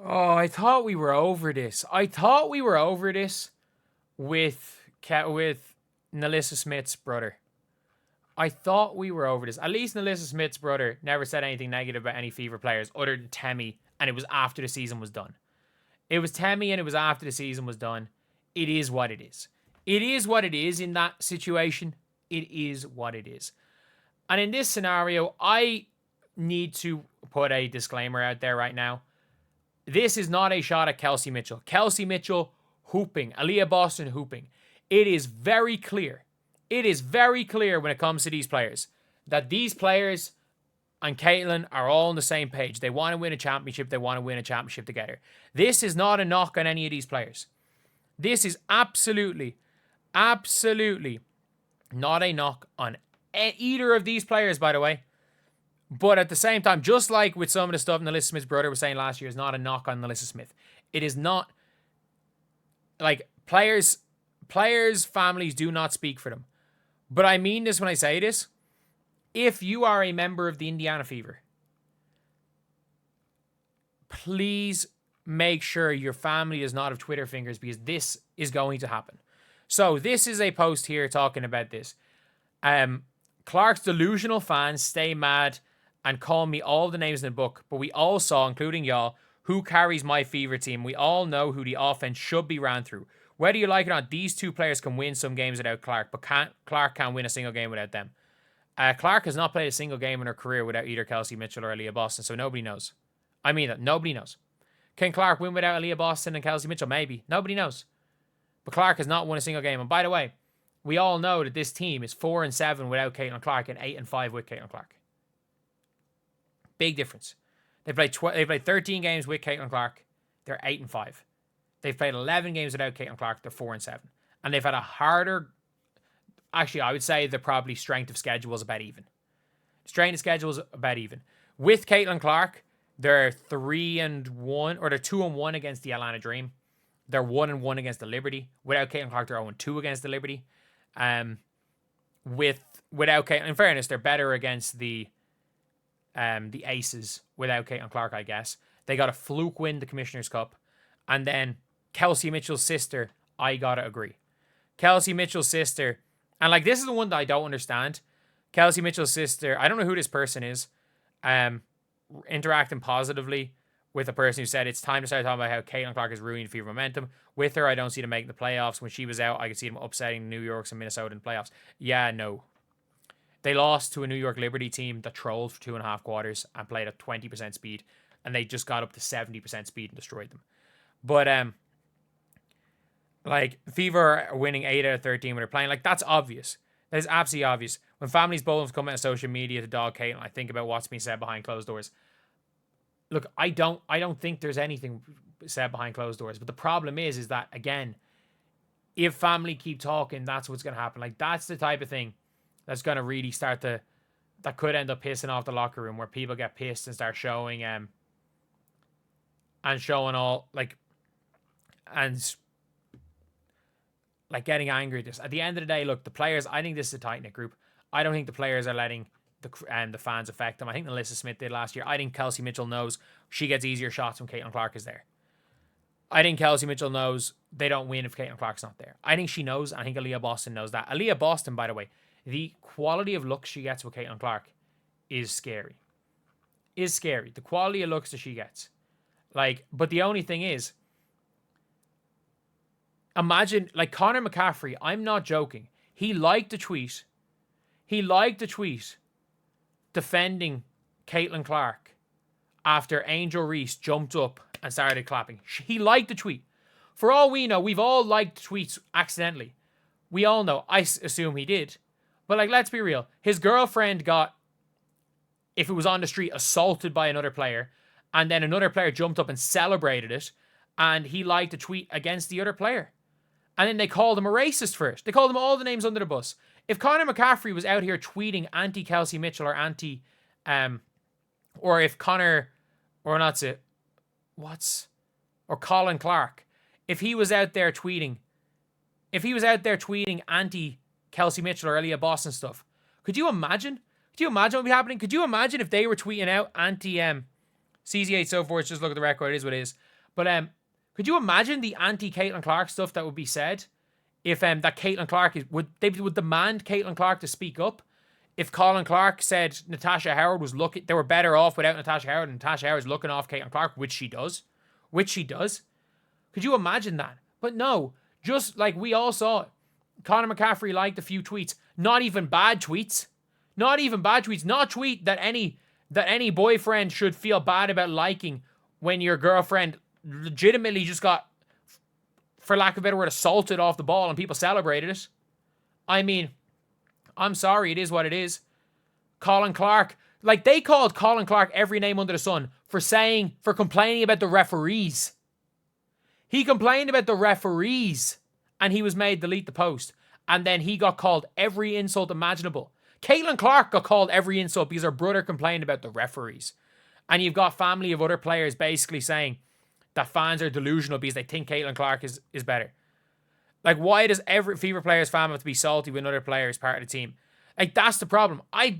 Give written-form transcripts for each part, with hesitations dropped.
Oh, I thought we were over this. I thought we were over this with Nalissa Smith's brother. I thought we were over this. At least Nalissa Smith's brother never said anything negative about any Fever players other than Temi, and it was after the season was done. It was Temi, and it was after the season was done. It is what it is. It is what it is in that situation. It is what it is. And in this scenario, I need to put a disclaimer out there right now. This is not a shot at Kelsey Mitchell. Kelsey Mitchell hooping, Aaliyah Boston hooping. It is very clear. It is very clear when it comes to these players that these players and Caitlin are all on the same page. They want to win a championship. They want to win a championship together. This is not a knock on any of these players. This is absolutely not a knock on either of these players, by the way. But at the same time, just like with some of the stuff Nalissa Smith's brother was saying last year, is not a knock on Nalissa Smith. It is not like players' families do not speak for them. But I mean this when I say this. If you are a member of the Indiana Fever, please make sure your family does not have Twitter fingers, because this is going to happen. So this is a post here talking about this. Clark's delusional fans stay mad and call me all the names in the book, but we all saw, including y'all, who carries my Fever team. We all know who the offense should be ran through. Whether you like it or not, these two players can win some games without Clark, but Clark can't win a single game without them. Clark has not played a single game in her career without either Kelsey Mitchell or Aaliyah Boston, so nobody knows. I mean that. Nobody knows. Can Clark win without Aaliyah Boston and Kelsey Mitchell? Maybe. Nobody knows. But Clark has not won a single game. And by the way, we all know that this team is 4-7 without Caitlin Clark and 8-5 with Caitlin Clark. Big difference. They played 13 games with Caitlin Clark. They're 8-5. They've played 11 games without Caitlin Clark. They're 4-7. And they've had a harder... Actually, I would say they're probably strength of schedule is about even. Strength of schedule is about even. With Caitlin Clark, they're 3-1, or they're 2-1 against the Atlanta Dream. They're 1-1 against the Liberty. Without Caitlin Clark, they're 0-2 against the Liberty. Without Caitlin, in fairness, they're better against the Aces without Caitlin Clark, I guess. They got a fluke win, the Commissioner's Cup. And then Kelsey Mitchell's sister, I gotta agree. Kelsey Mitchell's sister, and like this is the one that I don't understand. Kelsey Mitchell's sister, I don't know who this person is, interacting positively with a person who said it's time to start talking about how Caitlin Clark is ruining Fever momentum. With her, I don't see them making the playoffs. When she was out, I could see them upsetting New York's and Minnesota in the playoffs. Yeah, no. They lost to a New York Liberty team that trolled for 2.5 quarters and played at 20% speed, and they just got up to 70% speed and destroyed them. But like Fever are winning 8 out of 13 when they're playing. Like that's obvious. That is absolutely obvious. When families both come out on social media to dog Caitlin, I think about what's being said behind closed doors. Look, I don't think there's anything said behind closed doors. But the problem is that again, if family keep talking, that's what's gonna happen. Like that's the type of thing that's gonna really start to, that could end up pissing off the locker room, where people get pissed and start showing and showing all like and like getting angry at this. At the end of the day, look, the players, I think this is a tight-knit group. I don't think the players are letting the fans affect them. I think Nalissa Smith did last year. I think Kelsey Mitchell knows she gets easier shots when Caitlin Clark is there. I think Kelsey Mitchell knows they don't win if Caitlin Clark's not there. I think she knows. I think Aaliyah Boston knows that. Aaliyah Boston, by the way, the quality of looks she gets with Caitlin Clark is scary. The quality of looks that she gets. Like, but the only thing is, imagine, like Connor McCaffrey, I'm not joking. He liked a tweet defending Caitlin Clark after Angel Reese jumped up and started clapping. He liked the tweet. For all we know, we've all liked tweets accidentally. We all know. I assume he did. But like, let's be real. His girlfriend got, if it was on the street, assaulted by another player, and then another player jumped up and celebrated it, and he liked a tweet against the other player. And then they called him a racist first. They called him all the names under the bus. If Connor McCaffrey was out here tweeting anti-Kelsey Mitchell or or if Connor, or not it, or Colin Clark, if he was out there tweeting anti-Kelsey Mitchell or Aaliyah Boston stuff, could you imagine? Could you imagine what would be happening? Could you imagine if they were tweeting out CZ8 so forth. Just look at the record. It is what it is. But could you imagine the anti-Caitlin Clark stuff that would be said if that Caitlin Clark would demand Caitlin Clark to speak up? If Colin Clark said Natasha Howard was looking, they were better off without Natasha Howard, and Natasha Howard's looking off Caitlin Clark, which she does. Could you imagine that? But no, just like we all saw it. Conor McCaffrey liked a few tweets. Not even bad tweets. Not a tweet that any boyfriend should feel bad about liking when your girlfriend legitimately just got, for lack of a better word, assaulted off the ball and people celebrated it. I mean, I'm sorry, it is what it is. Colin Clark, like they called Colin Clark every name under the sun for complaining about the referees. He complained about the referees and he was made delete the post. And then he got called every insult imaginable. Caitlin Clark got called every insult because her brother complained about the referees. And you've got family of other players basically saying that fans are delusional because they think Caitlin Clark is better. Like, why does every Fever player's fan have to be salty when other players part of the team? Like, that's the problem. I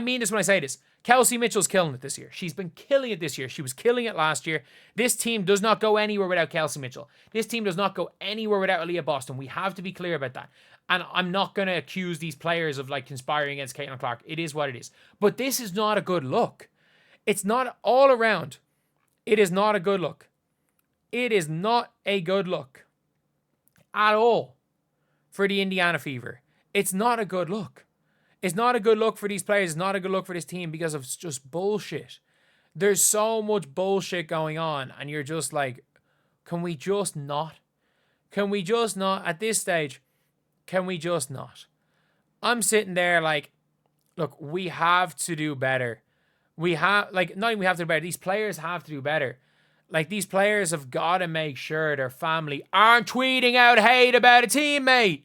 mean this when I say this. Kelsey Mitchell's killing it this year. She's been killing it this year. She was killing it last year. This team does not go anywhere without Kelsey Mitchell. This team does not go anywhere without Aaliyah Boston. We have to be clear about that. And I'm not going to accuse these players of like conspiring against Caitlin Clark. It is what it is. But this is not a good look. It's not all around. It is not a good look. It is not a good look at all for the Indiana Fever. It's not a good look. It's not a good look for these players. It's not a good look for this team because of just bullshit. There's so much bullshit going on and you're just like, can we just not? Can we just not? At this stage, can we just not? I'm sitting there like, look, we have to do better. We have, like, not even we have to do better. These players have to do better. Like, these players have got to make sure their family aren't tweeting out hate about a teammate.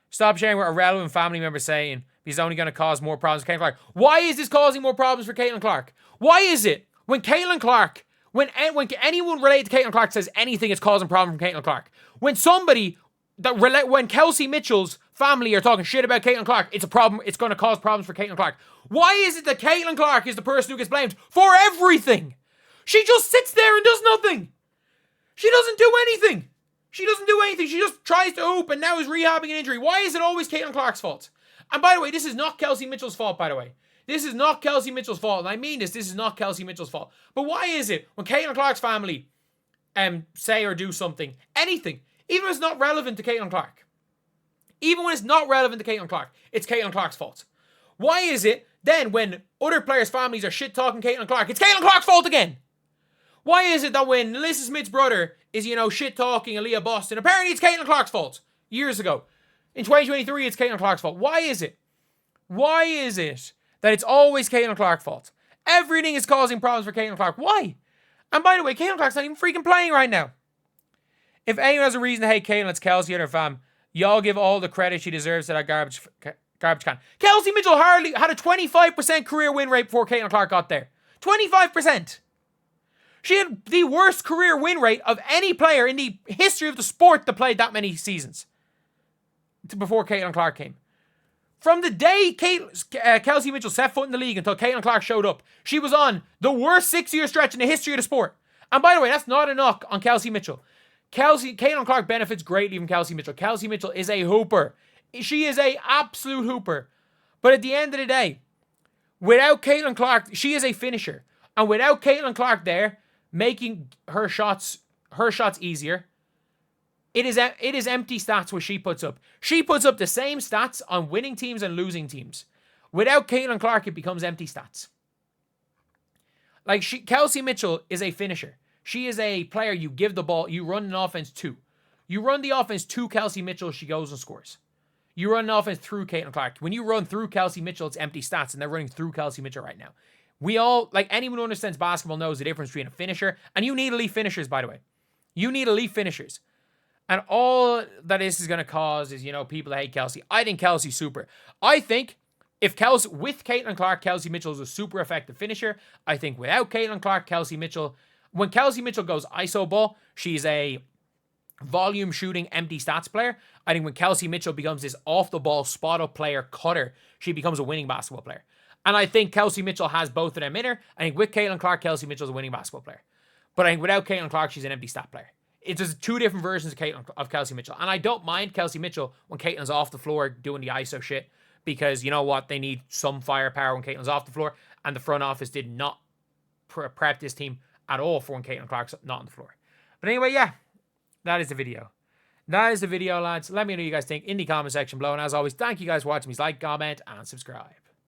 Stop sharing what irrelevant family members saying because it's only going to cause more problems for Caitlin Clark. Why is this causing more problems for Caitlin Clark? Why is it when Caitlin Clark, when anyone related to Caitlin Clark says anything, it's causing problems from Caitlin Clark? When Kelsey Mitchell's family are talking shit about Caitlin Clark, it's a problem. It's going to cause problems for Caitlin Clark. Why is it that Caitlin Clark is the person who gets blamed for everything? She just sits there and does nothing. She doesn't do anything. She just tries to hoop and now is rehabbing an injury. Why is it always Caitlin Clark's fault? And by the way, this is not Kelsey Mitchell's fault, by the way. This is not Kelsey Mitchell's fault. And I mean this is not Kelsey Mitchell's fault. But why is it when Caitlin Clark's family say or do something, anything, even if it's not relevant to Caitlin Clark, it's Caitlin Clark's fault. Why is it then when other players' families are shit-talking Caitlin Clark, it's Caitlin Clark's fault again? Why is it that when Alyssa Smith's brother is, shit-talking Aaliyah Boston, apparently it's Caitlin Clark's fault years ago. In 2023, it's Caitlin Clark's fault. Why is it that it's always Caitlin Clark's fault? Everything is causing problems for Caitlin Clark. Why? And by the way, Caitlin Clark's not even freaking playing right now. If anyone has a reason to hate Caitlin, it's Kelsey and her fam. Y'all give all the credit she deserves to that garbage can. Kelsey Mitchell hardly had a 25% career win rate before Caitlin Clark got there. 25%. She had the worst career win rate of any player in the history of the sport that played that many seasons before Caitlin Clark came. From the day Kelsey Mitchell set foot in the league until Caitlin Clark showed up, she was on the worst 6-year stretch in the history of the sport. And by the way, that's not a knock on Kelsey Mitchell. Caitlin Clark benefits greatly from Kelsey Mitchell. Kelsey Mitchell is a hooper. She is a absolute hooper. But at the end of the day, without Caitlin Clark, she is a finisher. And without Caitlin Clark there, making her shots easier, it is empty stats what she puts up. She puts up the same stats on winning teams and losing teams. Without Caitlin Clark, it becomes empty stats. Like, Kelsey Mitchell is a finisher. She is a player you give the ball, you run an offense to. You run the offense to Kelsey Mitchell, she goes and scores. You run an offense through Caitlin Clark. When you run through Kelsey Mitchell, it's empty stats, and they're running through Kelsey Mitchell right now. We all, like anyone who understands basketball knows the difference between a finisher, and you need elite finishers, by the way. You need elite finishers. And all that this is going to cause is, people that hate Kelsey. I think Kelsey's super. I think with Caitlin Clark, Kelsey Mitchell is a super effective finisher. I think without Caitlin Clark, when Kelsey Mitchell goes iso ball, she's a volume shooting empty stats player. I think when Kelsey Mitchell becomes this off the ball spot up player cutter, she becomes a winning basketball player. And I think Kelsey Mitchell has both of them in her. I think with Caitlin Clark, Kelsey Mitchell's a winning basketball player. But I think without Caitlin Clark, she's an empty stat player. It's just two different versions of Kelsey Mitchell. And I don't mind Kelsey Mitchell when Caitlin's off the floor doing the ISO shit. Because you know what? They need some firepower when Caitlin's off the floor. And the front office did not prep this team at all for when Caitlin Clark's not on the floor. But anyway, yeah. That is the video. That is the video, lads. Let me know what you guys think in the comment section below. And as always, thank you guys for watching. Please like, comment, and subscribe.